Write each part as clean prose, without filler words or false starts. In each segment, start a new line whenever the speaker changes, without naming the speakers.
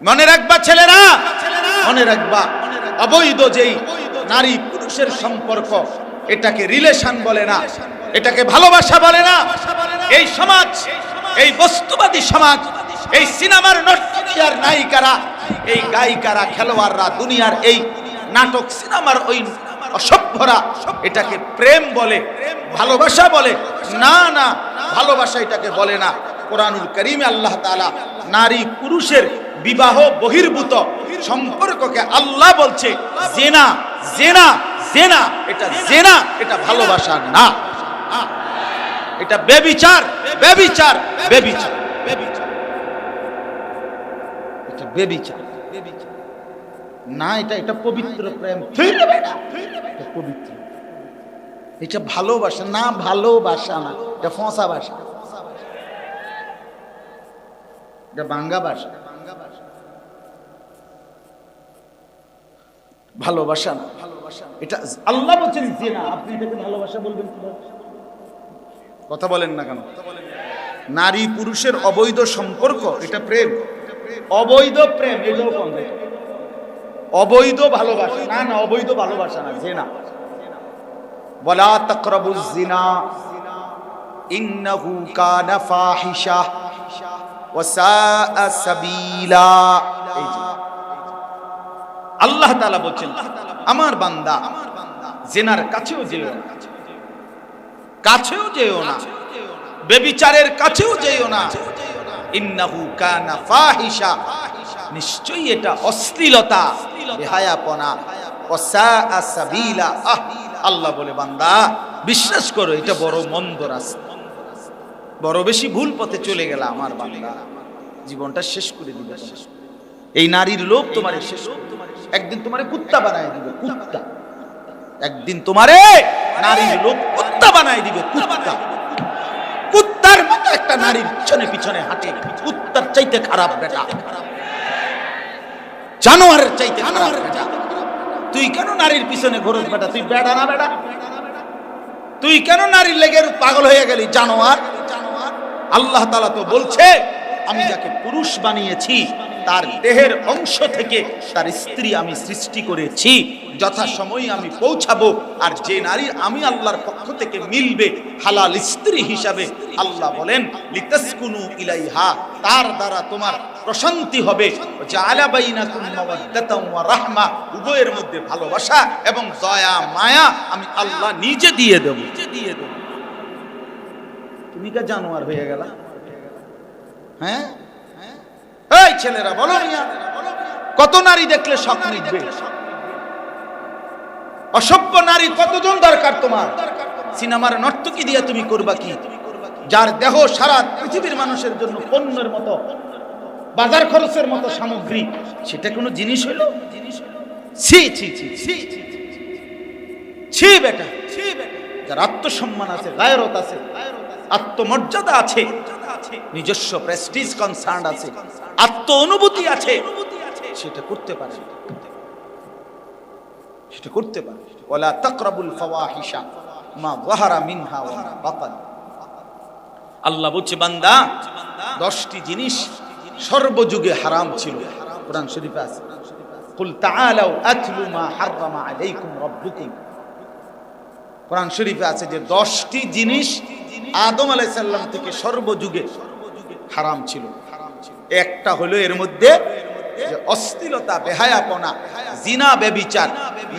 মনে রাখবা ছেলেরা, মনে রাখবা অবৈধ যেই নারী পুরুষের সম্পর্ক, এটাকে রিলেশন বলে না, এটাকে ভালোবাসা বলে না। এই সমাজ, এই বস্তুবাদী সমাজ, এই সিনেমার নর্তকী আর নায়িকারা, এই গায়িকারা, খেলোয়াড়রা, দুনিয়ার এই নাটক সিনেমার ওই অসভ্যরা এটাকে প্রেম বলে, ভালোবাসা বলে। না না, ভালোবাসা এটাকে বলে না। কোরআনুল কারীমে আল্লাহ তাআলা নারী পুরুষের বিবাহ বহির্ভূত সম্পর্ককে আল্লাহ বলছে জিনা, জিনা, জিনা। এটা জিনা, এটা ভালোবাসা না, এটা ব্যভিচার, ব্যভিচার, ব্যভিচার, ব্যভিচার, এটা ব্যভিচার না। এটা পবিত্র প্রেম, এটা পবিত্র, এটা ভালোবাসা না, ভালোবাসা না, এটা ফসা ভাষা, এটা বাঙ্গা ভাষা, ভালোবাসা না। এটা আল্লাহ বলছেন জিনা, আপনি এটাকে ভালোবাসা বলবেন? কথা বলেন না কেন? নারী পুরুষের অবৈধ সম্পর্ক এটা প্রেম, অবৈধ প্রেম, এটাও কম। অবৈধ ভালোবাসা না, না অবৈধ ভালোবাসা না, জিনা। ওয়ালা তাকরাবুজ জিনা ইন্নাহু কানা ফাহিশা ওয়া সাআ সাবিলা। এই যে আল্লাহ তাআলা বলেন, আমার বান্দা জিনার কাছেও যেও না, কাছেও যেও না, ব্যভিচারের কাছেও যেও না। ইন্নাহু কানা ফাহিশা, নিশ্চয়ই এটা অশ্লীলতা, বেহায়াপনা। ওয়া সাআ সাবিলা, আল্লাহ বলে বান্দা বিশ্বাস করো, এটা বড় মন্দ রাস্তা, বড় বেশি ভুল পথে চলে গেলা আমার বান্দা, জীবনটা শেষ করে দিবে। এই নারীর লোভ তোমারে শেষ করে দিবে। একদিন তোমারে কুত্তা বানায় দিবে, কুত্তা। একদিন তোমারে নারীর লোভ কুত্তা বানায় দিবে, কুত্তা। কুত্তার মতো একটা নারীর পিছনে পিছনে হাঁটে, কুত্তার চাইতে খারাপ বেটা, জানোয়ারের চাইতে খারাপ বেটা। তুই কেন নারীর পিছনে ঘোরস বেটা? তুই বেটা না বেটা? তুই কেন নারীর লেগে পাগল হয়ে গেলি, জানোয়ার? আল্লাহ তাআলা তো বলছে, আমি যাকে পুরুষ বানিয়েছি তার দেহের অংশ থেকে তার স্ত্রী আমি সৃষ্টি করেছি, যথাসময়ে আমি পৌঁছাবো। আর যে নারী আমি আল্লাহর পক্ষ থেকে মিলবে হালাল স্ত্রী হিসাবে, আল্লাহ বলেন লিতাসকুনু ইলাইহা, তার দ্বারা তোমার প্রশান্তি হবে। জাআলা বাইনাকুম মাওয়াদ্দাতাও ওয়া রাহমা, উভয়ের মধ্যে ভালোবাসা এবং দয়া মায়া আমি আল্লাহ নিজে দিয়ে দেব, নিজে দিয়ে দেব। তুমি কে জানোয়ার হয়ে গেলা? হ্যাঁ, এই ছেলেরা বলো, কত নারী দেখলে শখ নিবে? অসভ্য নারী কতজন দরকার তোমার? সিনেমার নর্তকী দিয়ে তুমি করবা কি? যার দেহ সারা পৃথিবীর মানুষের জন্য পণ্যের মতো, বাজার খরচের মতো সামগ্রী, সেটা কোনো জিনিস হলো? ছি ছি ছি ছি ছি বেটা, যার আত্মসম্মান আছে, গায়রত আছে, আত্মমর্যাদা আছে, নিজস্ব প্রেস্টিজ কনসার্ন আছে, আত্ম অনুভূতি আছে, সেটা করতে পারে, সেটা করতে পারে। ওয়ালা তাকরাবুল ফাওয়াহিশা মা যাহারা মিনহা ওয়া মা বাতান। আল্লাহ বলছে বান্দা 10টি জিনিস সর্বযুগে হারাম ছিল, কোরআন শরীফে আছে। কুল তাআলাউ আতলু মা হারামা আলাইকুম রাব্বুকুম, কোরআন শরীফে আছে যে 10টি জিনিস আদম আলাইহিস সালাম থেকে সর্বযুগে হারাম ছিল। একটা হলো এর মধ্যে যে অশ্লীলতা, বেহায়াপনা, জিনা, ব্যভিচার,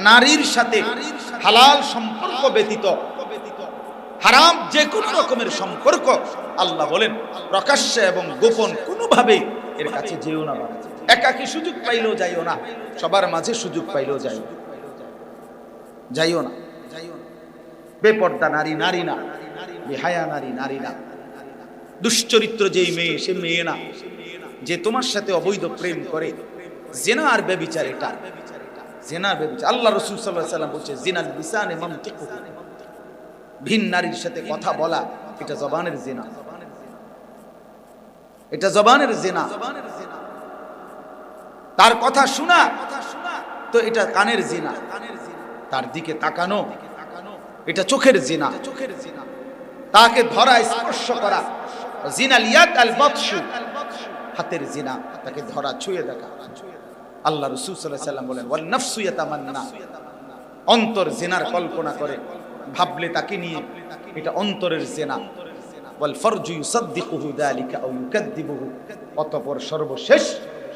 নারীর সাথে হালাল সম্পর্ক ব্যতীত হারাম যে কোনো রকমের সম্পর্ক। আল্লাহ বলেন প্রকাশ্যে এবং গোপন কোনোভাবে এর কাছে যেও না। একাকী সুযোগ পাইলেও যাইও না, সবার মাঝে সুযোগ পাইলেও যাইও না। বেপর্দা নারী নারী না, বেহায়া নারী নারী না, দুশ্চরিত্র যেই মেয়ে সে মেয়ে না, যে তোমার সাথে অবৈধ প্রেম করে। জিনা আর ব্যভিচার, এটা জিনা ব্যভিচার। আল্লাহ রাসূল সাল্লাল্লাহু আলাইহি ওয়াসাল্লাম বলেছে জিনাল লিসানে মানতিকু, ভিন নারীর সাথে কথা বলা এটা জবানের জিনা, এটা জবানের জিনা। তার কথা শোনা তো এটা কানের জিনা, তার দিকে তাকানো এটা চোখের জিনা, তাকে ধরা স্পর্শ করা জিনাল ইয়াদ আল বাতশু, হাতের জিনা, তাকে ধরা, ছুঁয়ে দেখা। আল্লাহ রাসূল সাল্লাল্লাহু আলাইহি ওয়াসাল্লাম বলেন, ওয়ান নাফসু ইয়াতামান্না, অন্তর জিনার কল্পনা করে, ভাবলে তাকে নিয়ে, এটা অন্তরের জিনা। ওয়াল ফারজু ইউসাদ্দিকুহু যালিকা আও ইউকাদ্দিবুহু, অতঃপর সর্বশেষ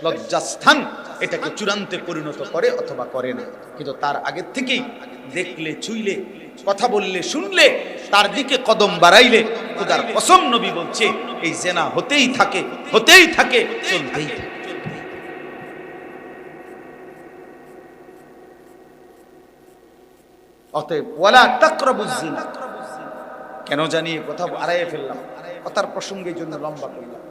লজ্জাস্থান এটাকে চূড়ান্তে পরিণত করে অথবা করে না। কিন্তু তার আগে থেকেই দেখলে, ছুঁইলে, কথা বললে, শুনলে, তার দিকে কদম বাড়াইলে, খোদার কসম নবী বলছে এই জিনা হতেই থাকে, হতেই থাকে, চলতেই থাকে। অতএব ওয়ালা তাকরাবুজ জিনা। কেন জানি কথা আড়াইয়ে ফেললাম, কথার প্রসঙ্গের জন্য লম্বা করলাম।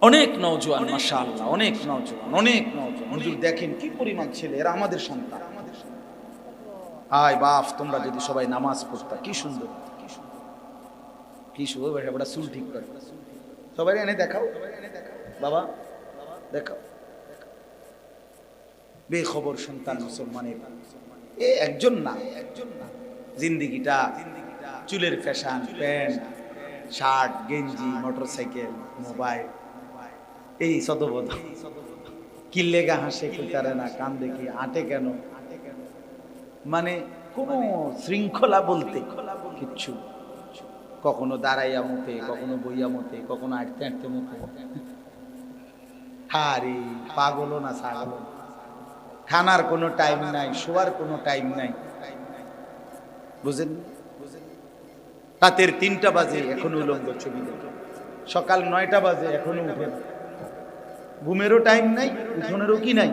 অনেক নওজোয়ান, মাশাআল্লাহ, অনেক নওজোয়ান, অনেক নওজোয়ান। হুজুর দেখেন কি পরিমাণ ছেলে, এরা আমাদের সন্তান। হায় বাপ, তোমরা যদি সবাই নামাজ পড়তা, কি সুন্দর, কি সুন্দর। বেটা চুল ঠিক করে, সবাই এনে দেখাও বাবা, দেখাও। বেখবর সন্তান মুসলমানের, এ একজন না, জিন্দিগিটা চুলের ফ্যাশন, প্যান্ট, শার্ট, গেঞ্জি, মোটরসাইকেল, মোবাইল, এই সদবদ। কিল্লেগা হাসে কুতারে না, কান দেখি আটে কেন, মানে কোনো শৃঙ্খলা বলতে কিচ্ছু। কখনো দাঁড়াইয়া মতে, কখনো বইয়া মতে, কখনো আটতে আটতে মতে। হারে পাগলও না ছাগল। খানার কোনো টাইম নাই, শোয়ার কোনো টাইম নাই, বুঝেন? রাতের 3টা বাজে এখনো উলঙ্গ ছবি দেখে, সকাল 9টা বাজে এখনো উঠে না, ঘুমেরও টাইম নাই, উঠোনেরও কি নাই।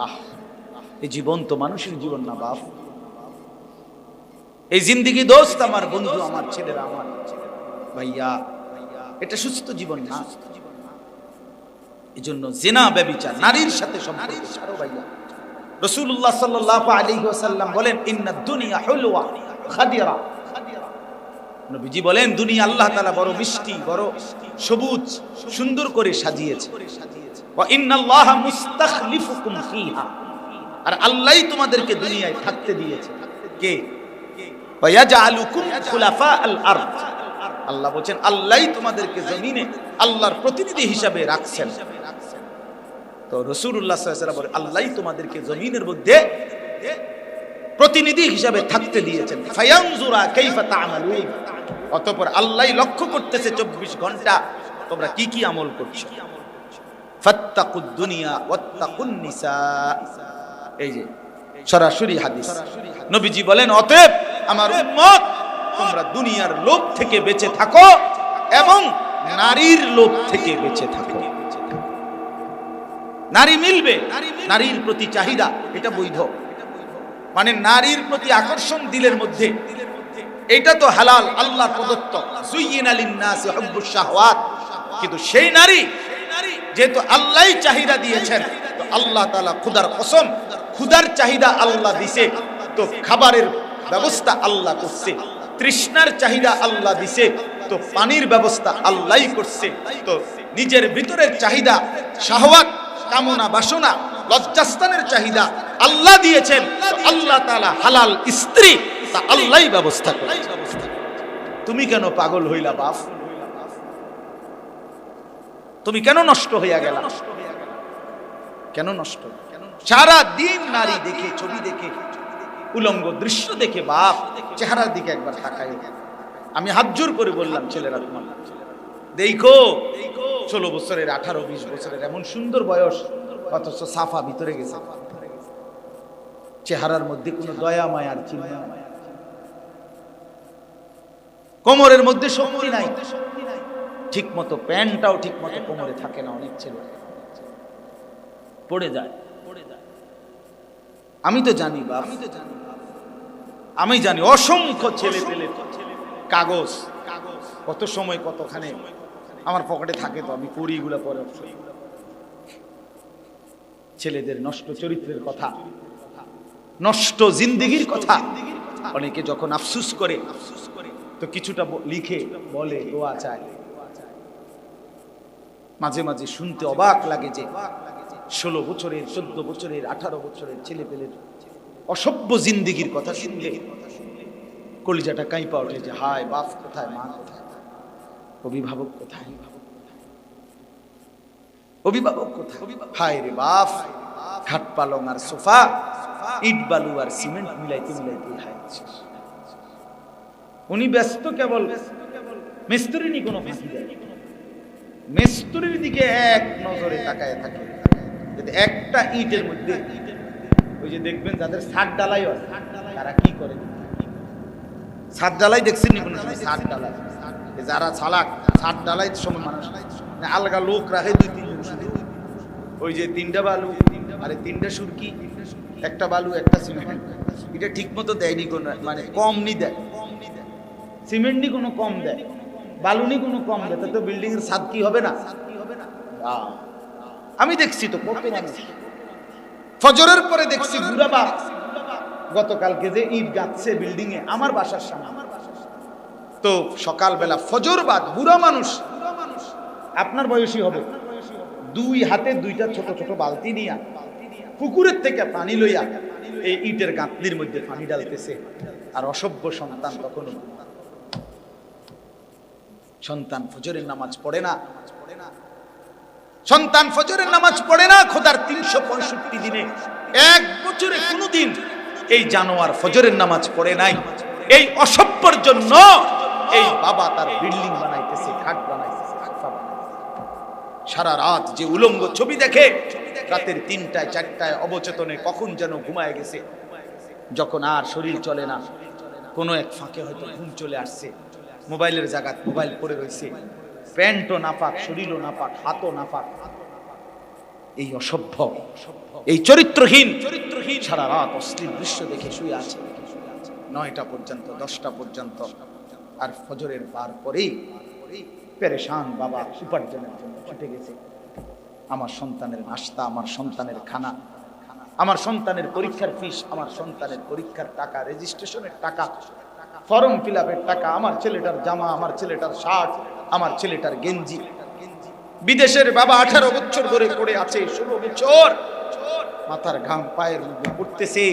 আহ, এই জীবন তো মানুষের জীবন না বাপ। এই জিন্দিগি দোস্ত, আমার বন্ধু, আমার ছেলেরা, আমার ভাইয়া, এটা সুস্থ জীবন না। এই জন্য জিনা, ব্যভিচার, নারীর সাথে সম্পর্ক ছাড়ো ভাইয়া। রাসূলুল্লাহ সাল্লাল্লাহু আলাইহি ওয়াসাল্লাম বলেন, ইন্নাদ দুনিয়া হুলওয়া খাদিরা। নবীজি বলেন, দুনিয়া আল্লাহ তাআলা বড় মিষ্টি, বড় সবুজ, সুন্দর করে সাজিয়েছে। ওয়া ইন্নাল্লাহা মুস্তাখলিফুকুম ফিহা, আর আল্লাহই তোমাদেরকে দুনিয়ায় থাকতে দিয়েছে। কে? ওয়া ইয়াজআলুকুম খুলাফাআল আরদ, আল্লাহ বলেন আল্লাহই তোমাদেরকে জমিনে আল্লাহর প্রতিনিধি হিসাবে রাখছেন। তো রাসূলুল্লাহ সাল্লাল্লাহু আলাইহি ওয়াসাল্লাম বলেন, আল্লাহই তোমাদেরকে জমিনের মধ্যে প্রতিনিধি হিসাবে থাকতে দিয়েছেন। ফায়ানজুরা কাইফা তা'মালুন, অতঃপর আল্লাহই লক্ষ্য করতেছে 24 ঘন্টা তোমরা কি কি আমল করছো। ফাত্তাকুদ দুনিয়া ওয়াত্তাকুন নিসা, এই যে সরাসরি হাদিস। নবীজি বলেন, অতএব আমার উম্মত, তোমরা দুনিয়ার লোভ থেকে বেঁচে থাকো এবং নারীর লোভ থেকে বেঁচে থাকো। নারী মিলবে, নারীর প্রতি চাহিদা, এটা বৈধ, মানে নারীর প্রতি আকর্ষণ দিলের মধ্যে, এটা তো হালাল, আল্লাহ প্রদত্ত। যুয়িনা লিন-নাসি হুব্বুশ শাহওয়াত, কিন্তু সেই নারী যেহেতু আল্লাহই চাহিদা দিয়েছেন, তো আল্লাহ তাআলা, খোদার কসম, ক্ষুধার চাহিদা আল্লাহ দিছে, তো খাবারের ব্যবস্থা আল্লাহ করছে। তৃষ্ণার চাহিদা আল্লাহ দিছে, তো পানির ব্যবস্থা আল্লাহই করছে। তো নিজের ভিতরের চাহিদা, শাহওয়াত, কামনা বাসনা, লজ্জাস্থানের চাহিদা আল্লাহ দিয়েছেন, তো আল্লাহ তাআলা হালাল স্ত্রী তা আল্লাহই ব্যবস্থা করেছেন। তুমি কেন পাগল হইলা বাপ? তুমি কেন নষ্ট হইয়া গেলা? কেন নষ্ট? সারা দিন নারী দেখে, ছবি দেখে, উলঙ্গ দৃশ্য দেখে বাপ চেহারার দিকে একবার তাকাই। আমি হাত জোর করে বললাম, ছেলেরা তোমার দেখো, 16 বছরের, 18-20 বছরের, এমন সুন্দর বয়স, অথচ সাফা ভিতরে গেছে, চেহারার মধ্যে কোনো দয়া মায়ার চিহ্ন নাই, কোমরের মধ্যে শক্তি নাই, ঠিক মতো প্যান্টটাও ঠিক মতো কোমরে থাকে না, অনেক ছেলে পড়ে যায়। আমি তো জানি বাপ, আমি জানি অসংখ্য ছেলে পেলে কাগজ কত সময় কতখানে আমার পকেটে থাকে, তো আমি পড়ি এগুলা পরে। ছেলেদের নষ্ট চরিত্রের কথা, নষ্ট জিন্দেগির কথা অনেকে যখন আফসুস করে, তো কিছুটা লিখে বলে, দোয়া চায়। মাঝে মাঝে শুনতে অবাক লাগে যে 16 বছরের, 14 বছরের, 18 বছরের ছেলে পেলের অসভ্য জিন্দেগির কথা শুনলে কলিজাটা কাঁপা ওঠে যে হায়, বাপ কোথায়, মা কোথায়, অভিভাবক কোথায়। অভিভাবক কোথায়? হায় রে বাপ, খাট পালং আর সোফা, ইট বালু আর সিমেন্ট মিলাইতে মিলাইতে হায় শেষ। উনি ব্যস্ত কেবল মিস্ত্রি কোনো ফাঁকি দেয়, মিস্ত্রির দিকে এক নজরে তাকায় থাকে। যদি একটা ইটের মধ্যে, ওই যে দেখবেন যাদের ছাদ ডালাই হয় তারা কি করে, ছাদ ডালাই দেখছেন নি কোনো সময়? ছাদ ডালাই যারা ছালাক, ছাদ ডালাই সময় মানুষ আলগা লোক রাখে 2-3 জন শুধু, ওই যে 3টা বালু আরে 3টা সুরকি, একটা বালু একটা সিমেন্ট, এটা ঠিক মতো দেয়নি কোনো, মানে কম নি দেয়, সিমেন্ট নি কোনো কম দেয়, বালু নি কোনো কম দেয়, তো বিল্ডিং এর ছাদ কি হবে না? আমি দেখছি তো কত মানুষ ফজরের পরে দেখছি বুড়া বাপ গতকালকে যে ইট গাঁথছে বিল্ডিং এ আমার বাসার সামনে, তো সকালবেলা ফজর বাদ বুড়া মানুষ, আপনার বয়সী হবে, 2 হাতে 2টা ছোট ছোট বালতি নিয়া পুকুরের থেকে পানি লইয়া এই ইটের গাঁথনির মধ্যে পানি ঢালতেছে। আর অসভ্য সন্তান তখনও, সন্তান ফজরের নামাজ পড়ে না, সন্তান ফজরের নামাজ পড়ে না। খোদার 365 দিনে 1 বছরে কোনোদিন এই জানোয়ার ফজরের নামাজ পড়ে নাই। এই অসভ্যর জন্য এই বাবা তার বিল্ডিং বানাইতেছে, খাট বানাইতেছে, সোফা বানাইতেছে। সারা রাত যে উলঙ্গ ছবি দেখে, রাতের 3টায় 4টায় অবচেতনে কখন যেন ঘুমায় গেছে। যখন আর শরীর চলে না, কোনো এক ফাঁকে হয়তো ঘুম চলে আসছে, মোবাইলের জায়গায় মোবাইল পড়ে রয়েছে, প্যান্টও নাপাক, শরীরও নাপাক, হাতও নাপাক। এই অসভ্য, এই চরিত্রহীন সারা রাত অশ্লীল দৃশ্য দেখে শুয়ে আছে 9টা পর্যন্ত, 10টা পর্যন্ত। আর ফজরের বার পরেই পেরেশান বাবা উপার্জনের জন্য ছুটে গেছে। আমার সন্তানের নাস্তা, আমার সন্তানের খানা, আমার সন্তানের পরীক্ষার ফিস, আমার সন্তানের পরীক্ষার টাকা, রেজিস্ট্রেশনের টাকা, ফর্ম ফিলআপের টাকা, আমার ছেলেটার জামা, আমার ছেলেটার শার্ট, আমার ছেলেটার গেঞ্জি। বিদেশের বাবা 18 বছর ধরে পড়ে আছে, 16 বছর মাথার ঘাম পায়ের মধ্যে পড়তেছে,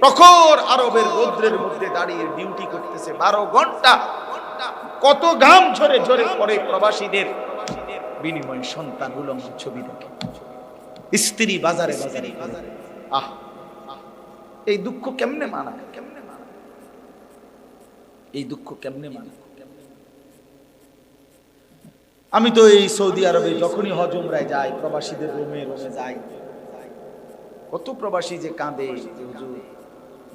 প্রখর আরবের রৌদ্রের মধ্যে দাঁড়িয়ে ডিউটি করতেছে 12 ঘন্টা। কত ঘাম ঝরে ঝরে পড়ে প্রবাসীদের, বিনিময়ে সন্তান উলঙ্গ ছবি দেখে, স্ত্রী বাজারে বাজারে। আহ, এই দুঃখ কেমনে মানা, এই দুঃখ কেমনে মানা? আমি তো এই সৌদি আরবে যখনই হজ উমরায় যাই, প্রবাসীদের রোমে রোমে যাই, কত প্রবাসী যে কাঁদে, যে হুজুর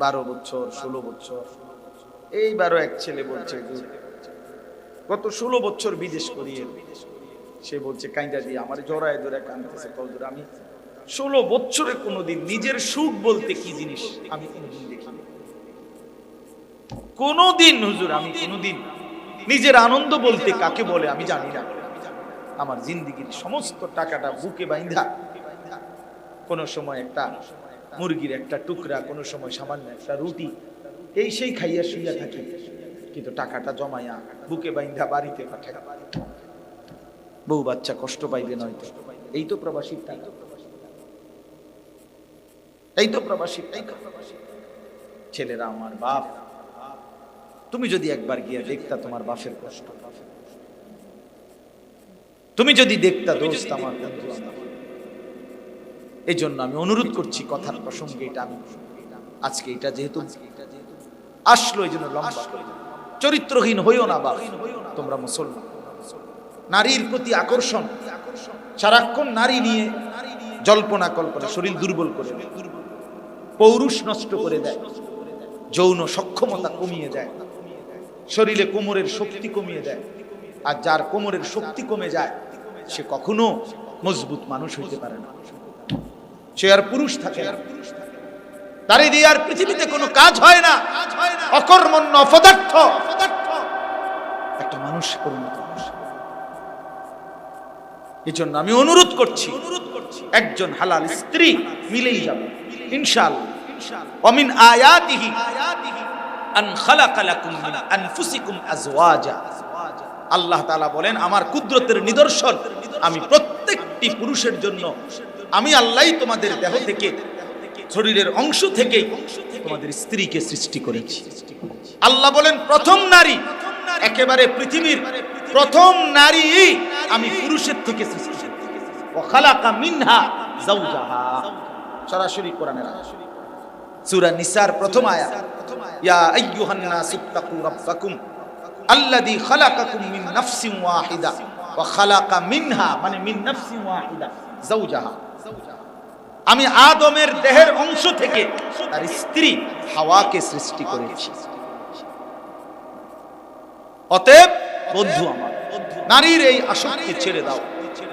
12 বছর 16 বছর। এইবারও এক ছেলে বলছে গত 16 বছর বিদেশ করিয়ে, সে বলছে কাইন্দা দিয়ে আমার জড়ায় ধরে কাঁদতেছে, হুজুর আমি 16 বছরে কোনোদিন নিজের সুখ বলতে কি জিনিস আমি কোনোদিন দেখিনি, কোনোদিন হুজুর আমি কোনোদিন নিজের আনন্দ বলতে কাকে বলে আমি জানি না। আমার জিন্দেগির সমস্ত টাকাটা বুকে বাইন্ধা, কোন সময় একটা মুরগির একটা টুকরা, কোন সময় সামান্য একটা রুটি, এই সেই খাইয়া শুইয়া থাকি, কিন্তু টাকাটা জমাইয়া বুকে বাইন্ধা বাড়িতে পাঠাই, বউ বাচ্চা কষ্ট পাইবে নয়তো। এই তো প্রবাসীর টাকা, এই তো প্রবাসীর টাকা। ছেলেরা আমার বাপ, তুমি যদি একবার গিয়া দেখতা তোমার বাপের কষ্ট, তুমি যদি দেখতা দোস্ত আমার বন্ধু। এই জন্য আমি অনুরোধ করছি, কথার প্রসঙ্গে এটা আমি আজকে এটা যেহেতু আসলো, এই জন্য লম্বা, চরিত্রহীন হইও না বাপ তোমরা মুসলমান। নারীর প্রতি আকর্ষণ, সারাক্ষণ নারী নিয়ে জল্পনা কল্পনা শরীর দুর্বল করে দেয়, পৌরুষ নষ্ট করে দেয়, যৌন সক্ষমতা কমিয়ে দেয়, শরীরে কোমরের শক্তি কমিয়ে দেয়। আর যার কোমরের শক্তি কমে যায় সে কখনো মজবুত মানুষ হইতে পারে না, সে আর পুরুষ থাকে না, তার দিয়ে আর পৃথিবীতে কোনো কাজ হয় না, অকর্মণ্য অপদার্থ একটা মানুষ পরিণত। এই জন্য আমি অনুরোধ করছি, একজন হালাল স্ত্রী মিলেই যাবে ইনশাআল্লাহ। ওমিন আয়াতিহি আন খালাকা লাকুম মিন আনফুসিকুম আজওয়াজা। আল্লাহ তাআলা বলেন আমার কুদরতের নিদর্শন, আমি প্রত্যেকটি পুরুষের জন্য আমি আল্লাহই তোমাদের দেহ থেকে, শরীরের অংশ থেকে তোমাদের স্ত্রীকে সৃষ্টি করেছি। আল্লাহ বলেন প্রথম নারী, একেবারে পৃথিবীর প্রথম নারী আমি পুরুষের থেকে সৃষ্টি। ওয়া খালাকা মিনহা যাওজাহা। সরাসরি কোরআনের আয়াত, সূরা নিসার প্রথম আয়াত, ইয়া আইয়ুহান নাস ইত্তাকু রাব্বাকুম আল্লাযী খালাকাকুম মিন নাফসিন ওয়াহিদা ওয়া খালাকা মিনহা, মানে মিন নাফসিন ওয়াহিদা যাওজাহা। আমি আদমের দেহের অংশ থেকে তার স্ত্রী হাওয়াকে সৃষ্টি করেছি। অতএব বন্ধু আমার, নারীর এই আসক্তি ছেড়ে দাও।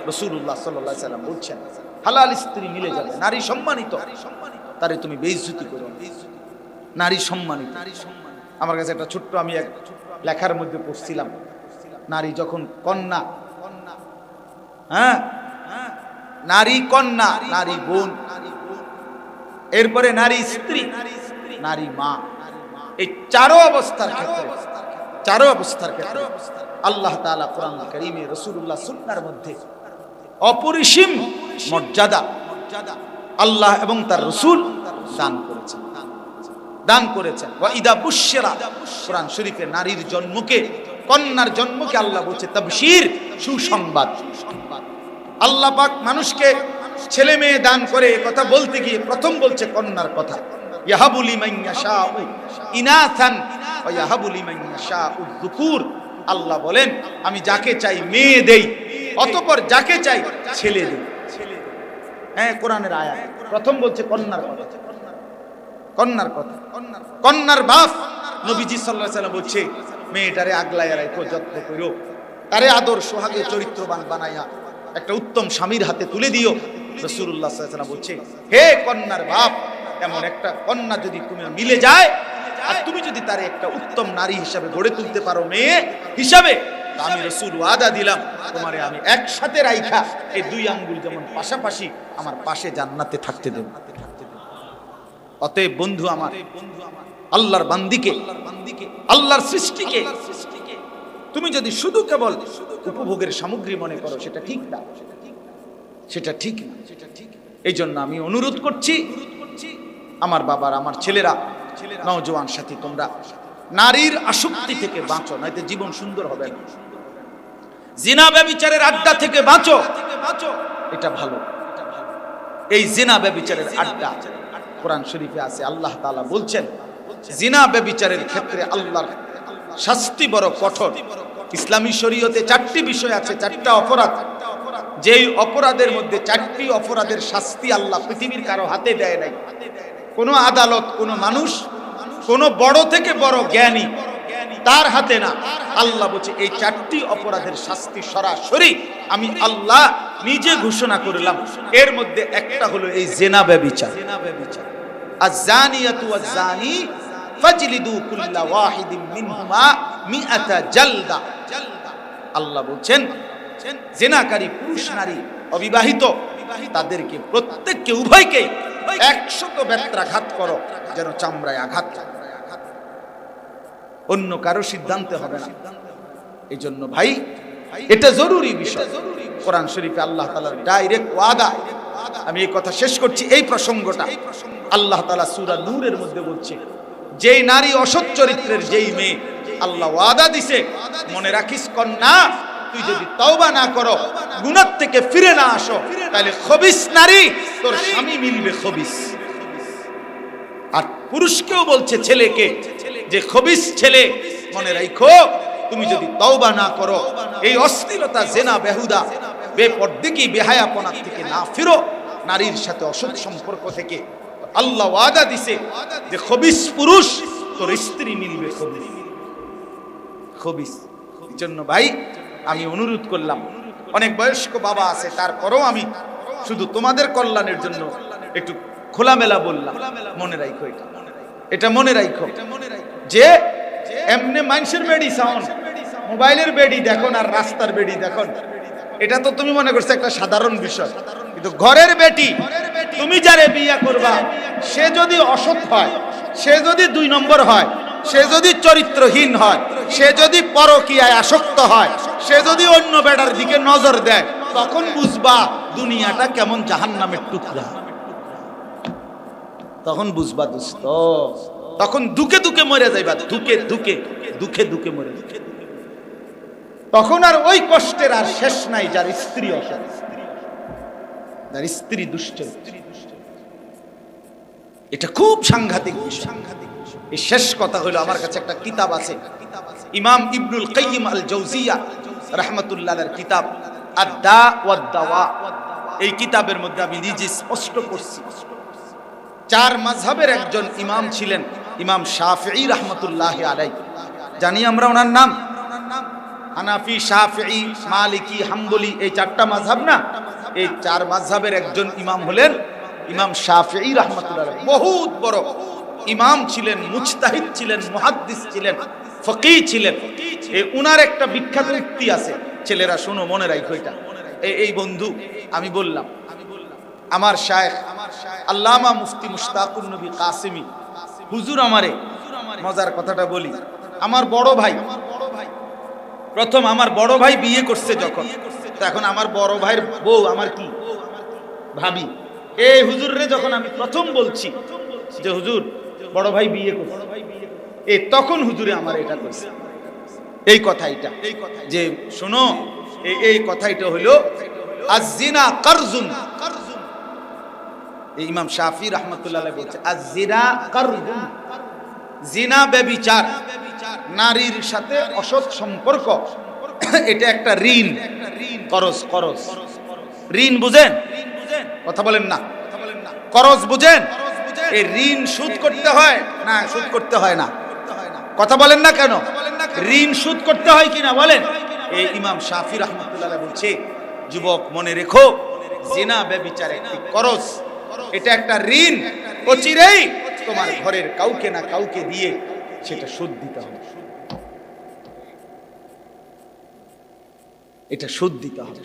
রাসূলুল্লাহ সাল্লাল্লাহু আলাইহি ওয়াসাল্লাম বলছেন, হালাল স্ত্রী মিলে যাবে, নারী সম্মানিত, তারে তুমি বেইজ্জতি করো। নারী সম্মানিত। আমার কাছে একটা ছোট্ট, আমি এক লেখার মধ্যে পড়ছিলাম, নারী যখন কন্যা, হ্যাঁ, নারী কন্যা, নারী বোন, এরপরে নারী স্ত্রী, নারী মা, এই চারো অবস্থার ক্ষেত্রে আল্লাহ তাআলা কোরআন কারীমে, রাসূলুল্লাহ সুন্নাহর মধ্যে অপরিসীম মর্যাদা আল্লাহ এবং তার রাসূল দান করেছেন। ওয়া ইদা বুশশিরা, কোরআন শরীফে নারীর জন্মকে, কন্যার জন্মকে আল্লাহ বলছে তাবশীর, সুসংবাদ। আল্লাহ পাক মানুষকে ছেলে মেয়ে দান করে কথা বলতে গিয়ে প্রথম বলছে কন্যার কথা, ইয়াহাবু লিমান ইয়াশাউ ইনাসান ওয়া ইয়াহাবু লিমান ইয়াশাউ যুকুর। আল্লাহ বলেন আমি যাকে চাই মেয়ে দেই, অতঃপর যাকে চাই ছেলে দেই। হ্যাঁ, কোরআনের আয়াত প্রথম বলছে কন্যার কথা, কন্যার কথা। কন্যার বাপ নবীজি সাল্লাল্লাহু আলাইহি ওয়াসাল্লাম বলছে, মেয়েটারে আগলাইয়া রাখো, যত্ন করো, তারে আদর সোহাগে চরিত্রবান বানাইয়া একটা উত্তম স্বামীর হাতে তুলে দিও। রাসূলুল্লাহ সাল্লাল্লাহু আলাইহি ওয়াসাল্লাম বলছে, হে কন্যার বাপ, এমন একটা কন্যা যদি তুমি মিলে যায়, আর তুমি যদি তারে একটা উত্তম নারী হিসাবে গড়ে তুলতে পারো, মেয়ে হিসাবে, আমি রাসূল ওয়াদা দিলাম তোমারে আমি একসাথে রাইখা এই দুই আঙ্গুল যেমন পাশাপাশি আমার পাশে জান্নাতে থাকতে দেব। অতএব বন্ধু আমার, আল্লাহর বান্দিকে, আল্লাহর সৃষ্টিকে তুমি যদি শুধু কেবল উপভোগের সামগ্রী মনে করো, সেটা ঠিক না, সেটা ঠিক না। এই জন্য আমি অনুরোধ করছি, আমার বাবার, আমার ছেলেরা, নওজোয়ান সাথী, তোমরা নারীর আসক্তি থেকে বাঁচো, নয়তো জীবন সুন্দর হবে না। জিনা ব্যভিচারের আড্ডা থেকে বাঁচো, এটা ভালো। এই জিনা ব্যভিচারের আড্ডা কোরআন শরীফে আছে, আল্লাহ তাআলা বলছেন জিনা ব্যভিচারের ক্ষেত্রে আল্লাহর শাস্তি বড় কঠোর। ইসলামী শরীয়তে 4টি বিষয় আছে, 4টা অপরাধ, যেই অপরাধের মধ্যে 4টি অপরাধের শাস্তি আল্লাহ পৃথিবীর কারো হাতে দেয় নাই। কোন আদালত, কোন মানুষ, কোন বড় থেকে বড় জ্ঞানী, তার হাতে না। আল্লাহ বলছে এই 4টি অপরাধের শাস্তি সরাসরি আমি আল্লাহ নিজে ঘোষণা করলাম। এর মধ্যে একটা হলো এই জিনা ব্যভিচার। আয-যানিয়াতু ওয়াজ-যানি ফাজলিদু কুল্লা ওয়াহিদিন মিনহুমা মিআতা জালদা। আল্লাহ বলছেন জিনাকারী পুরুষ নারী অবিবাহিত তাদেরকে প্রত্যেককে, উভয়কে 100 বেত্রাঘাত করো, যেন চামড়ায় আঘাত লাগে, অন্য কারো সিদ্ধান্তে হবে না। এই জন্য ভাই, এটা জরুরি বিষয়। কোরআন শরীফে আল্লাহ তাআলার ডাইরেক্ট ওয়াদা। আমি এই কথা শেষ করছি, এই প্রসঙ্গটা আল্লাহ তাআলা সূরা নূরের মধ্যে বলছে, যেই নারী অসৎ চরিত্রের, যেই মেয়ে, আল্লাহ ওয়াদা দিছে, মনে রাখিস কন্যা, তুই যদি তওবা না করো, গুনাহ থেকে ফিরে না আসো, তাহলে খবিস নারী তোর স্বামী মিলবে খবিস। আর পুরুষকেও বলছে, ছেলেকে, যে খবিস ছেলে, মনে রাখো তুমি যদি তওবা না করো, এই অশ্লীলতা, জিনা, বেহুদা, বেপরদেকি, বেহায়াপনা থেকে না ফিরো, নারীর সাথে অসৎ সম্পর্ক থেকে, আল্লাহ ওয়াদা দিছে যে খবিস পুরুষ তোর স্ত্রী মিলবে খবিস। খবিস। এই জন্য ভাই আমি অনুরোধ করলাম, অনেক বয়স্ক বাবা আছে, তারপরেও আমি শুধু তোমাদের কল্যাণের জন্য একটু খোলামেলা বললাম, মনে রাখো, এটা মনে রাখো যে এমনি মানুষের বেডি সাউন্ড, মোবাইলের বেডি দেখো আর রাস্তার বেডি দেখো, এটা তো তুমি মনে করছো একটা সাধারণ বিষয়, কিন্তু ঘরের বেটি, তুমি যারে বিয়ে করবা, সে যদি অসৎ হয়, সে যদি 2 নম্বর হয়, সে যদি চরিত্রহীন হয়, সে যদি পরকীয়ায় আসক্ত হয়, সে যদি অন্য বেটার দিকে নজর দেয়, তখন বুঝবা দুনিয়াটা কেমন জাহান্নামের টুকরা। তখন বুঝবা দোস্ত, তখন দুকে দুকে মরে যাইবা, দুকে মরে যাইবা। তখন আর ওই কষ্টের আর শেষ নাই যার স্ত্রী অসৎ। তার স্ত্রী দুশ্চরিত্র। এটা খুব সাংঘাতিক। এই শেষ কথা হলো, আমার কাছে একটা কিতাব আছে, ইমাম ইবনুল কাইয়িম আল জাওজিয়া রাহমাতুল্লাহ আলাইহির কিতাব আদ-দা ওয়াদ দাওয়া। এই কিতাবের মধ্যে আমি নিজে স্পষ্ট করছি, 4 মাযহাবের একজন ইমাম ছিলেন ইমাম শাফিঈ রাহমাতুল্লাহি আলাইহি। জানি আমরা ওনার নাম, হানাফি, শাফিঈ, মালিকি, হাম্বলি, এই 4টা মাযহাব না, এই 4 মাযহাবের একজন ইমাম হলেন ইমাম শাফিঈ রাহমাতুল্লাহ আলাইহি। বহুত বড় ইমাম ছিলেন, মুজতাহিদ ছিলেন, মুহাদ্দিস ছিলেন, ফকিহ ছিলেন। এই উনার একটা বিখ্যাত উক্তি আছে, ছেলেরা শোনো, মনে রাখো এটা। এই বন্ধু, আমি বললাম আমার শায়েখ আল্লামা মুফতি মুশতাকুন নবী কাসেমি হুজুর আমারে, মজার কথাটা বলি, আমার বড় ভাই, প্রথম আমার বড় ভাই বিয়ে করছে যখন, তখন আমার বড় ভাইয়ের বউ আমার কি ভাবি, এই হুজুররে যখন আমি প্রথম বলছি যে হুজুর বড় ভাই বিয়ে করছে, তখন হুজুরে আমার এটা করছে, এই কথাইটা, যে শোনো, এই কথাইটা হলো আজ-জিনা কারজুন। এই ইমাম শাফি রাহমাতুল্লাহ আলাইহি বলছে আজ-জিনা কারজুন, জিনা ব্যভিচার, নারীর সাথে অসৎ সম্পর্ক, এটা একটা ঋণ, করজ। ঋণ বুঝেন? কথা বলেন না। করজ বুঝেন? এই ঋণ শোধ করতে হয় না, শোধ করতে হয় না? কথা বলেন না কেন? ঋণ শোধ করতে হয় কিনা বলেন? এই ইমাম শাফি রাহমাতুল্লাহ আলাইহি বলছে, যুবক মনে রেখো, জিনা ব্যভিচার একটি করজ, এটা একটা ঋণ, অচিরেই তোমার ঘরের কাউকে না কাউকে দিয়ে সেটা শোধ দিতে হবে, এটা শোধ দিতে হবে।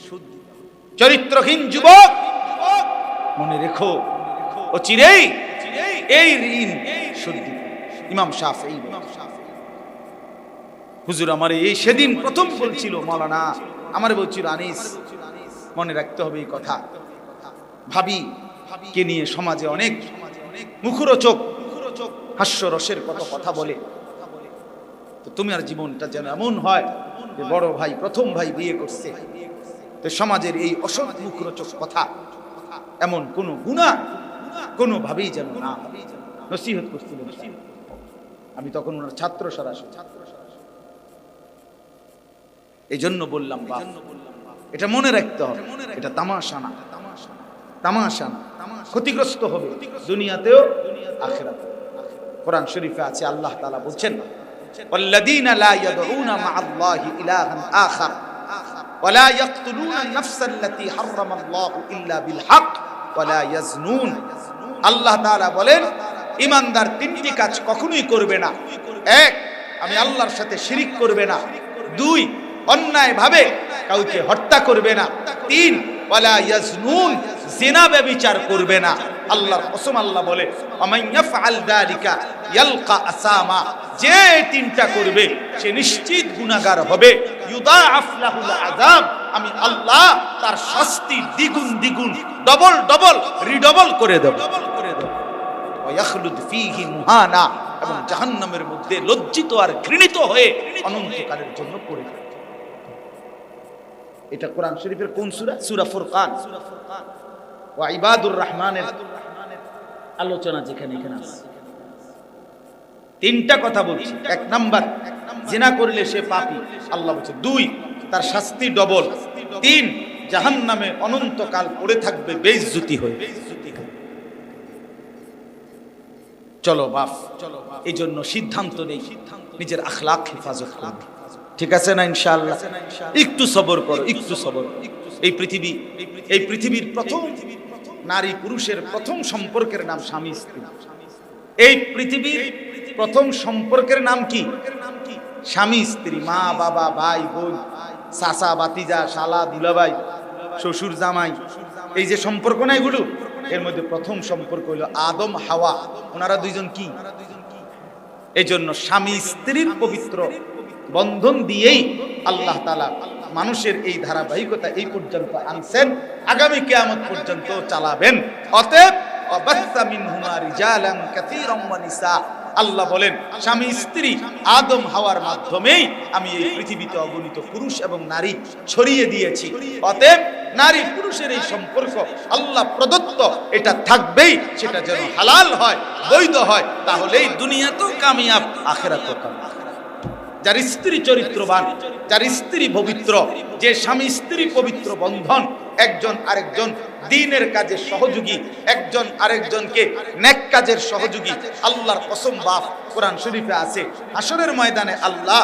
চরিত্রহীন যুবক মনে রেখো, অচিরেই এই ঋণ শোধ দিতে। ইমাম শাফিঈ হুজুর আমার এই সেদিন প্রথম বলছিল, মাওলানা আমারে বলছিল, আনিস মনে রাখতে হবে এই কথা, ভাবি কে নিয়ে সমাজে অনেক মুখরোচক হাস্যরসের কত কথা বলে, তো তুমি আর জীবনটা যেন এমন হয় যে বড় ভাই, প্রথম ভাই বিয়ে করছে, তো সমাজের এই অসৎ মুখরোচক কথা, এমন কোন গুনাহ কোনো ভাবেই যেন না, নসিহত করছিলেন। আমি তখন ওনার ছাত্র সরাসরি, এই জন্য বললাম এটা মনে রাখতে হবে, এটা তামাশা না, তামাশা না, ক্ষতিগ্রস্ত হবে দুনিয়াতেও আখিরাতেও। কোরআন শরীফে আছে, আল্লাহ তাআলা বলছেন, ওয়াল্লাযীনা লা ইয়াদউনা মা'আল্লাহি ইলাহান আখার ওয়া লা ইয়াকতুলুনা আন-নাফসাল্লাতী হারামাল্লাহু ইল্লা বিল হক ওয়া লা ইয়াজনুন। আল্লাহ তাআলা বলেন, ঈমানদার 3টি কাজ কখনোই করবে না। 1, আমি আল্লাহর সাথে শিরিক করবে না। 2, অন্যায় ভাবে কাউকে হত্যা করবে না। 3, ওয়ালা ইয়াজনুন, জিনা ব্যভিচার করবে না। আল্লাহর কসম, আল্লাহ বলে, ওয়ামান ইয়াফআল যালিকা ইয়ালকা আসামা, যে 3টা করবে সে নিশ্চিত গুনাহগার হবে। ইউদাআফ লাহুল আযাব, আমি আল্লাহ তার শাস্তি দ্বিগুণ দ্বিগুণ, ডবল ডবল, রিডবল করে দেব। ওয়া ইয়াখলুদ ফীহি মুহানা, এবং জাহান্নামের মধ্যে লজ্জিত আর ঘৃণিত হয়ে অনন্তকালের জন্য পড়ে যাবে। এটা কোরআন শরীফের কোন সূরা? সূরা ফুরকান। ওয়া ইবাদুর রহমানের আলোচনা যেখানে এখানে আছে। 3টা কথা বলছি। 1 নাম্বার, জিনা করলে সে পাপী, আল্লাহ বলছে। 2, তার শাস্তি ডবল। 3, জাহান্নামে অনন্তকাল পড়ে থাকবে বেইজ্জতি হয়ে। চলো বাপ, এই জন্য সিদ্ধান্ত নেই নিজের আখলাক হেফাজত করবে। ঠিক আছে না? ইনশাআল্লাহ। একটু সবর করো, একটু সবর। এই পৃথিবীর প্রথম নারী পুরুষের প্রথম সম্পর্কের নাম স্বামী স্ত্রী। এই পৃথিবীর প্রথম সম্পর্কের নাম কি? স্বামী স্ত্রী। মা বাবা, ভাই বোন, চাচা ভাতিজা, শালা দুলাভাই, শ্বশুর জামাই, এই যে সম্পর্ক না, এগুলো এর মধ্যে প্রথম সম্পর্ক হলো আদম হাওয়া। ওনারা দুইজন কি? এই জন্য স্বামী স্ত্রীর পবিত্র বন্ধন দিয়েই আল্লাহ তাআলা মানুষের এই ধারাবাহিকতা এই পর্যন্ত আনছেন, আগামী কিয়ামত পর্যন্ত চালাবেন। অতএব ওয়াবাসসা মিনহুমা রিজালান কাসীরান ওয়া নিসা, আল্লাহ বলেন স্বামী স্ত্রী আদম হাওয়ার মাধ্যমেই আমি এই পৃথিবীতে অগণিত পুরুষ এবং নারী ছড়িয়ে দিয়েছি। অতএব নারী পুরুষের এই সম্পর্ক আল্লাহ প্রদত্ত, এটা থাকবেই, সেটা যেন হালাল হয়, বৈধ হয়, তাহলেই দুনিয়াতেও কামিয়াব, আখিরাতেও কামিয়াব। যার স্ত্রী চরিত্রবান, যার স্ত্রী পবিত্র, যে স্বামী স্ত্রী পবিত্র বন্ধন, একজন আরেকজন দ্বীনের কাজে সহযোগী, একজন আরেকজনকে নেক কাজের সহযোগী। আল্লাহর কসম বাপ, কোরআন শরীফে আছে, হাসরের ময়দানে আল্লাহ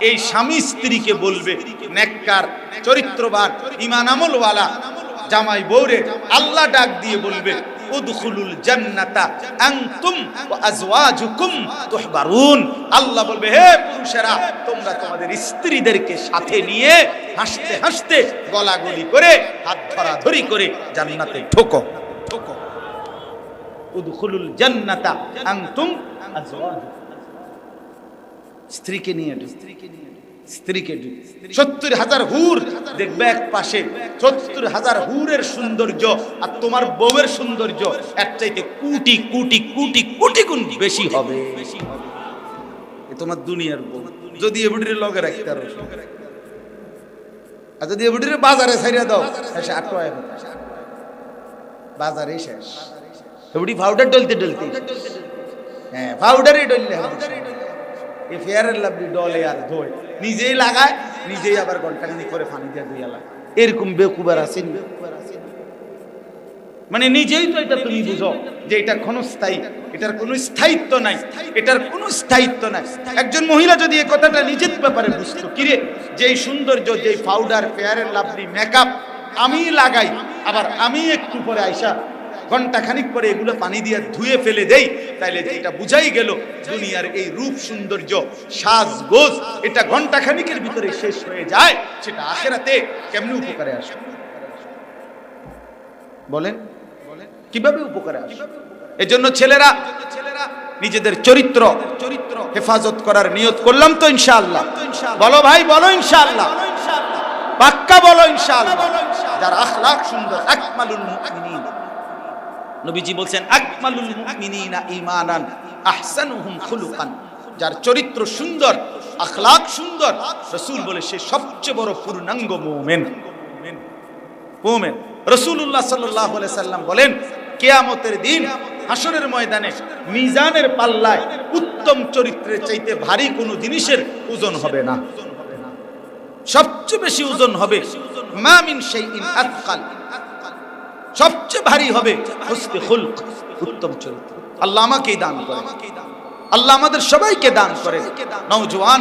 এই স্বামী স্ত্রীকে বলবে, নেককার চরিত্রবান ঈমান আমলওয়ালা জামাই বউরে আল্লাহ ডাক দিয়ে বলবে, উদখুলুল জান্নাতা আনতুম ওয়া আজওয়াজুকুম তুহবারুন। আল্লাহ বলবে, হে পুরুষেরা, তোমরা তোমাদের স্ত্রীদেরকে সাথে নিয়ে হাসতে হাসতে গলাগলি করে হাত ধরাধরি করে জান্নাতে ঢোকো। উদখুলুল জান্নাতা আনতুম আজওয়াজুকুম। স্ত্রীকে নিয়ে স্ত্রীকে 70,000 হুর দেখবে এক পাশে, 70,000 হুরের সৌন্দর্য আর তোমার বউয়ের সৌন্দর্য এর চাইতে কোটি কোটি কোটি কোটি গুণ বেশি হবে। তোমার দুনিয়ার বউ যদি এবিডির লগে রাখতে পারো, আর যদি এবিডির বাজারে ছাইরা দাও, বাজারে শেষ। এবিডি পাউডার ডলতে ডলতে, হ্যাঁ পাউডারই ডললে এই ফেয়ারের লাভলি ডলে আর ধোয়, নিজেই লাগায়, নিজেই আবার ঘন্টাখানি করে পানি দিয়ে ধুইয়া লাগে। এরকম বেকুবার আছেন, মানে নিজেই তো এটা তুমি বুঝো যে এটা ক্ষণস্থায়ী, এটার কোনো স্থায়িত্ব নাই, এটার কোনো স্থায়িত্ব নাই। একজন মহিলা যদি এই কথাটা নিজের ব্যাপারে বুঝতো, কিরে যেই সৌন্দর্য, যেই পাউডার, ফেয়ারের লাভলি, মেকআপ আমি লাগাই, আবার আমি একটু পরে আইসা ঘন্টা খানিক পরে এগুলো পানি দিয়ে ধুয়ে ফেলে দেই, তাইলে এটা বুঝাই গেল দুনিয়ার এই রূপ সৌন্দর্য সাজগোজ এটা ঘন্টা খানিকের ভিতরে শেষ হয়ে যায়, সেটা আখিরাতে কেমনে উপকারে আসে? বলেন কিভাবে উপকারে আসে? এজন্য ছেলেরা নিজেদের চরিত্র হেফাজত করার নিয়ত করলাম তো ইনশাআল্লাহ। বলো ভাই, বলো ইনশাআল্লাহ, পাক্কা বলো ইনশাআল্লাহ। যার আখলাক সুন্দর, আকমালুল মুমিনিন, নবীজি বলছেন আকমালুল মুমিনিনা ঈমানান আহসানুহুম খুলুকান। যার চরিত্র সুন্দর, আখলাক সুন্দর, রাসূল বলে সে সবচেয়ে বড় পূর্ণাঙ্গ মুমিন। মুমিন রাসূলুল্লাহ সাল্লাল্লাহু আলাইহি সাল্লাম বলেন, কিয়ামতের দিন হাসরের ময়দানে মিজানের পাল্লায় উত্তম চরিত্রের চাইতে ভারী কোনো জিনিসের ওজন হবে না। সবচেয়ে বেশি ওজন হবে মা মিন শাইইন আথকাল, সবচেয়ে ভারী হবে হুসনে খুলক, উত্তম চরিত্র। আল্লাহ আমাকেই দান করে, আল্লাহ আমাদের সবাইকে দান করে। নওজওয়ান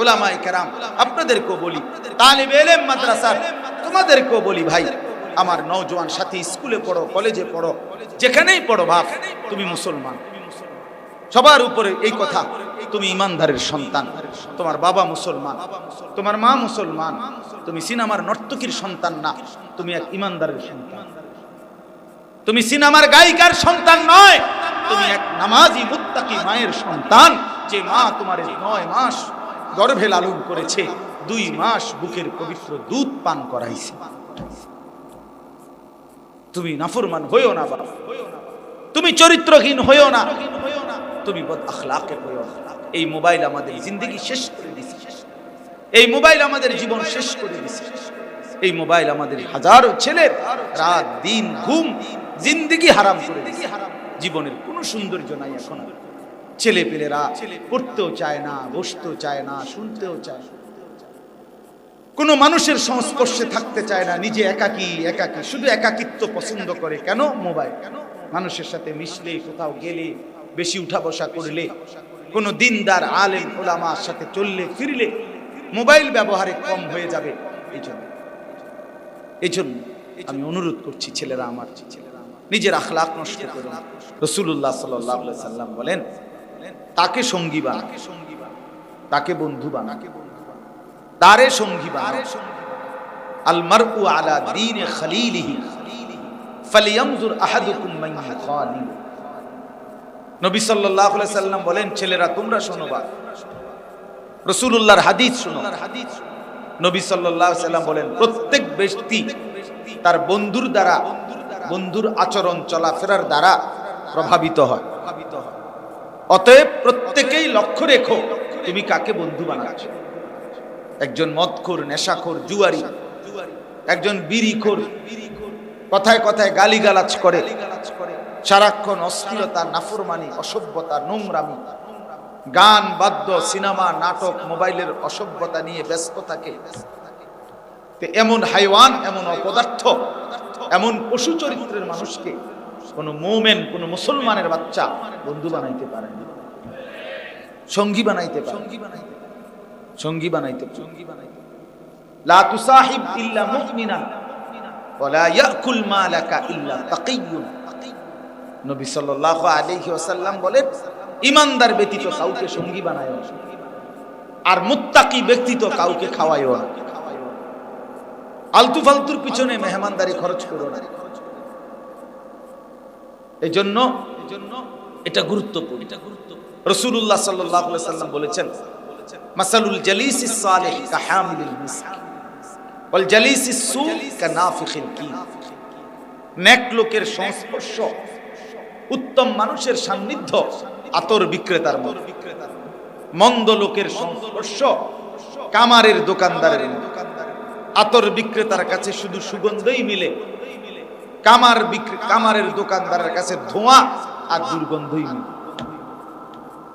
উলামায়ে কেরাম, আপনাদেরকেও বলি, তালিবে ইলম মাদ্রাসার তোমাদেরকেও বলি, ভাই আমার নওজওয়ান সাথী, স্কুলে পড়ো, কলেজে পড়ো, যেখানেই পড়ো, বাপ তুমি মুসলমান। সবার উপরে এই কথা, তুমি ইমানদারের সন্তান, তোমার বাবা মুসলমান, তোমার মা মুসলমান, তুমি সিনেমার নর্তকীর সন্তান না, তুমি এক ইমানদারের সন্তান। তুমি সিনেমার গায়িকার সন্তান নয়, তুমি এক নামাজি মুত্তাকি মায়ের সন্তান, যে মা তোমার 9 মাস গর্ভে লালন করেছে, 2 মাস বুকের পবিত্র দুধ পান করাইছে। তুমি নাফরমান হইও না বাবা, তুমি চরিত্রহীন হইও না, তুমি বদ আখলাকের হইও না। এই মোবাইল আমাদের জিন্দেগি শেষ করে দিছে, এই মোবাইল আমাদের জীবন শেষ করে দিছে। এই মোবাইল আমাদের হাজারো ছেলের রাত দিন ঘুম জিন্দেগি হারাম করে দিছে। জীবনের কোনো সৌন্দর্য নাই এখন। ছেলে পেলেরা পড়তেও চায় না, বসতেও চায় না, শুনতেও চায় না, কোনো মানুষের সংস্পর্শে থাকতে চায় না, নিজে একাকী একাকী, শুধু একাকিত্ব পছন্দ করে। কেন? মোবাইল। মানুষের সাথে মিশলে, কোথাও গেলে, বেশি উঠা বসা করলে, কোনো দিনদার আলেম ওলামার সাথে চললে ফিরলে মোবাইল ব্যবহারে কম হয়ে যাবে। এই জন্য আমি অনুরোধ করছি, ছেলেরা আমার, নিজের আখলাক নষ্ট করো না। রাসূলুল্লাহ সাল্লাল্লাহু আলাইহি সাল্লাম বলেন, তাকে সঙ্গী বানা, তাকে বন্ধু বানা, তারে সঙ্গী বানা। আল মারউ আলা দীন খলিলিহি ফালিয়ানজুর আহাদুকুম মান ইখালিল। নবী সাল্লাল্লাহু আলাইহি সাল্লাম বলেন, ছেলেরা তোমরা শোনো, বা রাসূলুল্লাহর হাদিস শোনো। নবী সাল্লাল্লাহু আলাইহি সাল্লাম বলেন, প্রত্যেক ব্যক্তি তার বন্ধুর দ্বারা, বন্ধুর আচরণ চলাফেরার দ্বারা প্রভাবিত হয়। অতএব প্রত্যেকেই লক্ষ্য রেখো তুমি কাকে বন্ধু বানাচ্ছ। একজন মদখোর, নেশাখোর, জুয়ারি, একজন বিড়িখোর, কথায় কথায় গালিগালাজ করে, সারাক্ষণ অশ্লীলতা, নাফরমানি, অসভ্যতা, নোংরামি, গান, বাদ্য, সিনেমা, নাটক, মোবাইলের অসভ্যতা নিয়ে ব্যস্ত থাকে, এমন হাইওয়ান, এমন অপদার্থ, এমন পশু চরিত্রের মানুষকে কোন মুমিন, কোন মুসলমানের বাচ্চা বন্ধু বানাইতে পারে না, সঙ্গী বানাইতে পারে, সঙ্গী বানাইতে। লা তুসাহিব ইল্লা মুমিনান ওয়া লা ইয়াকুল মালাকা ইল্লা তাকিয়্যুন। নবী সাল্লাল্লাহু আলাইহি ওয়াসাল্লাম বলেন, ঈমানদার ব্যতীত কাউকে সঙ্গী বানায়ও না, আর মুত্তাকি ব্যতীত কাউকে খাওয়ায়ও না। আলতু ফালতুর পিছনে মেহমানদারি খরচ করো না। এজন্য এটা গুরুত্বপূর্ণ। রাসূলুল্লাহ সাল্লাল্লাহু আলাইহি ওয়াসাল্লাম বলেছেন, মাসালুল জালিসিস সালিহ কাহামিলিল মিস্ক ওয়াল জালিসিস সু কানাফিখিল কি। নেক লোকের সংস্পর্শ, উত্তম মানুষের সান্নিধ্য আতর বিক্রেতার মতো, মন্দ লোকের সংস্পর্শ কামারের দোকানদারের মতো। আতর বিক্রেতার কাছে শুধু সুগন্ধই মিলে, কামারের দোকানদারের কাছে ধোঁয়া আর দুর্গন্ধই মিলে।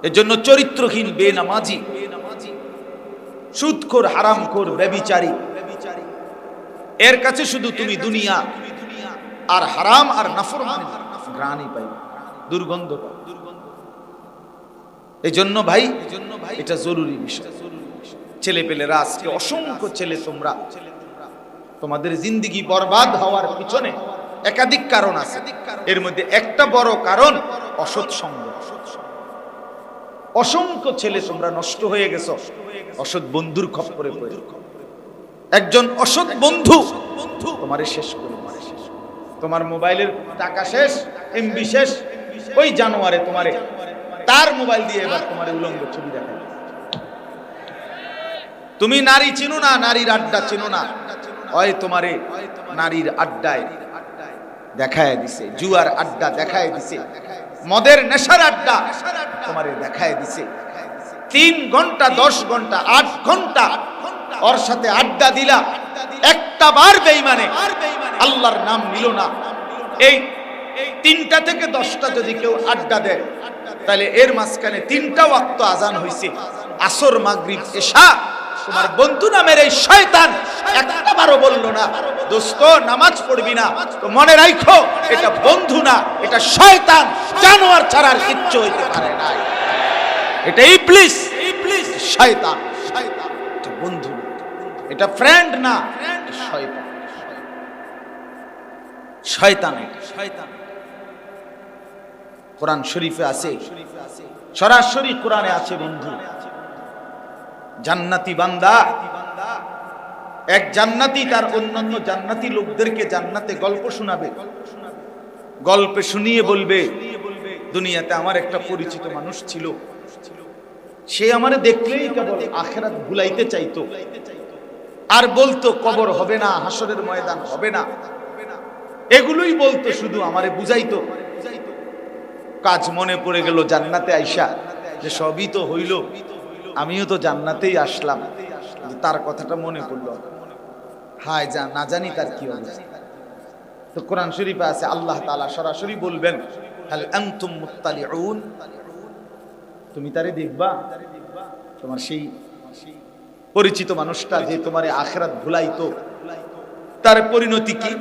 এজন্য চরিত্রহীন, বেনামাজি, সুদখোর, হারামখোর, ব্যভিচারী, এর কাছে শুধু তুমি দুনিয়া আর হারাম আর নাফরমানি ঘ্রাণই পাইবে, দুর্গন্ধ পাবে। এজন্য ভাই, এটা জরুরি বিষয়। ছেলে পেলেরা আজকে অসংখ্য ছেলে, তোমরা তোমাদের জিন্দেগি বরবাদ হওয়ার পিছনে একাধিক কারণ আছে। এর মধ্যে একটা বড় কারণ অসৎ সঙ্গ। অসংখ্য ছেলে তোমরা নষ্ট হয়ে গেছো অসৎ বন্ধুর খপ্পরে পড়ে। একজন অসৎ বন্ধু তোমারে শেষ করে, তোমার মোবাইলের টাকা শেষ, এমবি শেষ, ওই জানোয়ারে তোমারে তার মোবাইল দিয়ে এবার তোমারে উলঙ্গ ছবি দেখায়। তুমি নারী চিনো না, নারীর আড্ডা চিনো না, হয় তোমারে নারীর আড্ডায় দেখায় দিছে, জুয়ার আড্ডা দেখায় দিছে, মদের নেশার আড্ডা তোমারে দেখায় দিছে। 3 ঘন্টা, 10 ঘন্টা, 8 ঘন্টা ওর সাথে আড্ডা দিলা, একটা বার বেঈমানে আল্লাহর নাম নিল না। এই 3টা থেকে 10টা যদি কেউ আড্ডা দেয়, তাহলে এর মাঝখানে 3টা ওয়াক্ত আজান হইছে, আসর, মাগরিব, এশা। তোমার বন্ধু নামের এই শয়তান একবারও বলল না, দোস্ত নামাজ পড়বি না, তো মনে রাখো এটা বন্ধু না, এটা শয়তান, জানোয়ার ছাড়া আর কিচ্ছু হইতে পারে না। এটা ইবলিস, শয়তান, এটা বন্ধু, এটা ফ্রেন্ড না, শয়তান, শয়তান, শয়তান। কোরআন শরীফে আছে, সরাসরি কোরআনে আছে, বন্ধু জান্নাতি বান্দা, এক জান্নাতি তার অন্যান্য জান্নাতি লোকদেরকে জান্নাতে গল্প শোনাবে, গল্পে শুনিয়ে বলবে, দুনিয়াতে আমার একটা পরিচিত মানুষ ছিল, সে আমারে দেখলেই কেবল আখিরাত ভুলাইতে চাইতো, আর বলতো কবর হবে না, হাসরের ময়দান হবে না, এগুলোই বলতো, শুধু আমারে বুঝাইতো। কাজ মনে পড়ে গেল জান্নাতে আইসা, যে সবই তো হইল, আমিও তো জান্নাতেই আসলাম, তার কথাটা মনে পড়লো, হায় যা না জানি তার কি হবে। তো কোরআন শরীফে আছে, আল্লাহ তাআলা সরাসরি বলবেন, হাল আনতুম মুত্তালিউন, তুমি তারে দেখবা, তোমার সেই পরিচিত মানুষটা যে তোমারে আখিরাত ভুলাইতো, তার পরিণতি কি?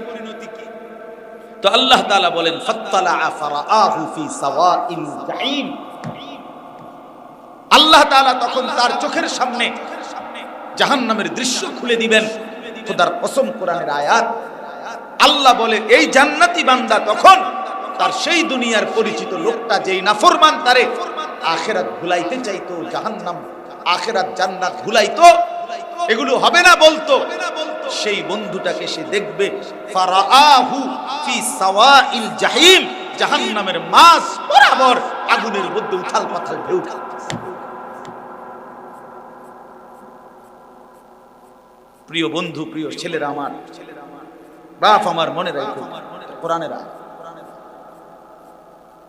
তো আল্লাহ তাআলা বলেন, ফাত্তালা ফারাআহু ফি সাওয়াইল জাহিম। আল্লাহ তাআলা তখন তার চোখের সামনে জাহান্নামের দৃশ্য খুলে দিবেন। খোদার কসম, কোরআনের আয়াত, আল্লাহ বলে এই জান্নাতি বান্দা তখন তার সেই দুনিয়ার পরিচিত লোকটা, যেই নাফরমান তারে আখিরাত ভুলাইতে চাইতো, জাহান্নাম, আখিরাত, জান্নাত ভুলাইতো, এগুলো হবে না বলতো, সেই বন্ধুটাকে সে দেখবে ফারাআহু ফি সাওয়াইল জাহিম, জাহান্নামের মাঝ বরাবর আগুনের মধ্যে উথাল পাথাল ঢেউ খেলতেছে। প্রিয় বন্ধু, প্রিয় ছেলেরা আমার, বাপ আমার, মনে রাখো কোরআনের আয়াত,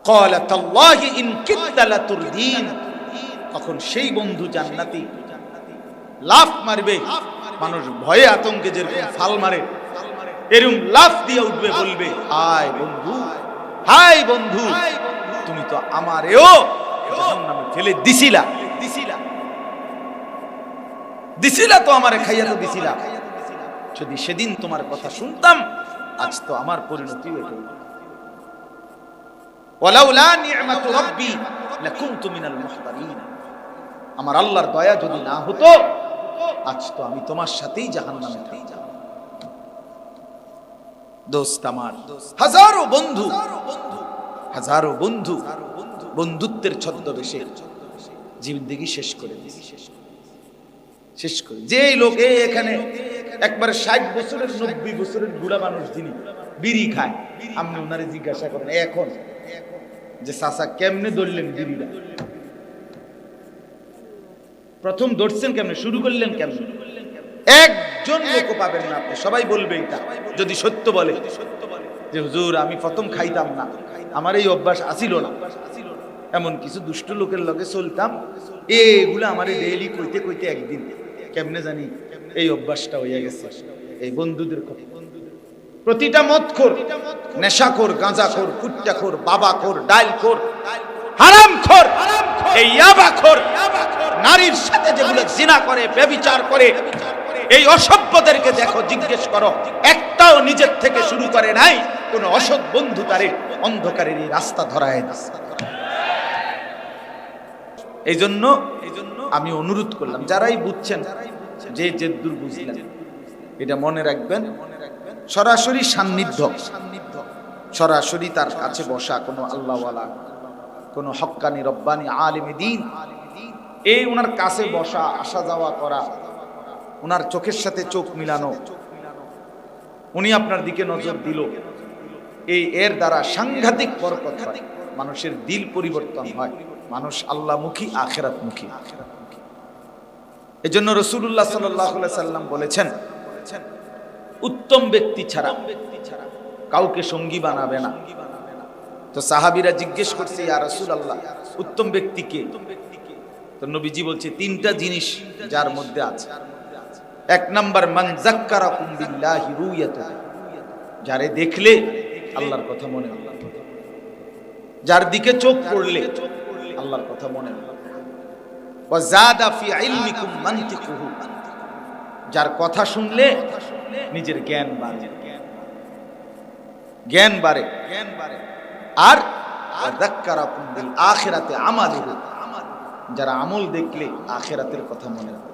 ক্বালা তাল্লাহি ইন কিদতা লাতুরদিন, তখন সেই বন্ধু জান্নাতি লাফ মারবে, মানুষ ভয়ে আতঙ্কে যেরকম ফাল মারে এরকম লাফ দিয়ে উঠবে, বলবে হায় বন্ধু, হায় বন্ধু, তুমি তো আমারেও জাহান্নামে ফেলে দিছিলা, দিছিলা তো আমারে খাইয়া তো দিছিলা, যদি সেদিন তোমার কথা শুনতাম আজ তো আমার পরিণতি হতো। ওয়ালাউলা নি'মাতু রাব্বি লাকুনতু মিনাল মুহতারিন, আমার আল্লাহর দয়া যদি না হতো আজ তো আমি তোমার সাথেই জাহান্নামে থাকতাম। দোস্ত আমার, হাজারো বন্ধু, হাজারো বন্ধু বন্ধুত্বের ছদ্মবেশে জিন্দেগি শেষ করে দিয়েছে, শেষ করে। যে লোক এখানে একবারে 60 বছরের 90 বছরের বুড়া মানুষ যিনি বিড়ি খায়, আপনি ওনারে জিজ্ঞাসা করেন এখন যে চাচা কেমনে ধরলেন বিড়িটা, প্রথম ধরছেন কেমনে, শুরু করলেন কেমনে, একজন লোক পাবেন না আপনি। সবাই বলবে এটা যদি সত্য বলে যে হুজুর আমি প্রথম খাইতাম না, আমার এই অভ্যাস আসিল না, এমন কিছু দুষ্ট লোকের লগে চলতাম, এগুলো আমারে ডেইলি কইতে কইতে একদিন কেমনে জানি এই অভ্যাসটা হয়ে গেছে। এই বন্ধুদের কথা, প্রতিটা মদখোর, নেশাখোর, গাঁজাখোর, কুট্টাখোর, বাবাখোর, ডাইলখোর, হারামখোর, এই ইয়াবাখোর, নারীর সাথে যেগুলো জিনা করে, ব্যভিচার করে, এই অসভ্যদেরকে দেখো, জিজ্ঞেস করো, একটাও নিজের থেকে শুরু করে নাই, কোন অসৎ বন্ধু তারে অন্ধকারের এই রাস্তা ধরায় না। এই জন্য আমি অনুরোধ করলাম, যারাই বুঝছেন, যে যেদূর বুঝলেন এটা মনে রাখবেন, সরাসরি সান্নিধ্য, সরাসরি তার কাছে বসা, কোনো আল্লাহওয়ালা, কোনো হক্কানি রব্বানি আলেমে দ্বীন, এই ওনার কাছে বসা, আসা যাওয়া করা, ওনার চোখের সাথে চোখ মিলানো, উনি আপনার দিকে নজর দিল, এর দ্বারা সাংঘাতিক বরকত হয়, মানুষের দিল পরিবর্তন হয়, মানুষ আল্লাহমুখী, আখিরাতমুখী। এজন্য রাসূলুল্লাহ সাল্লাল্লাহু আলাইহি সাল্লাম বলেছেন, উত্তম ব্যক্তি ছাড়া কাউকে সঙ্গী বানাবে না। তো সাহাবীরা জিজ্ঞেস করছে, ইয়া রাসূলুল্লাহ, উত্তম ব্যক্তি কে? তো নবীজি বলছে, তিনটা জিনিস যার মধ্যে আছে। এক নাম্বার, মান যাক্কারাকুম বিল্লাহি রুয়াতা, যারে দেখলে আল্লাহর কথা মনে হয়, যার দিকে চোখ পড়লে আল্লাহর কথা মনে হয়। ওয়া যাদা ফি ইলমিকুম মানতিকুহু, যার কথা শুনলে নিজের জ্ঞান বাড়ে, জ্ঞান বাড়ে। আর যাক্কারাকুম বিল আখিরাতি আমালুহু, যারা আমল দেখলে আখিরাতের কথা মনে হয়।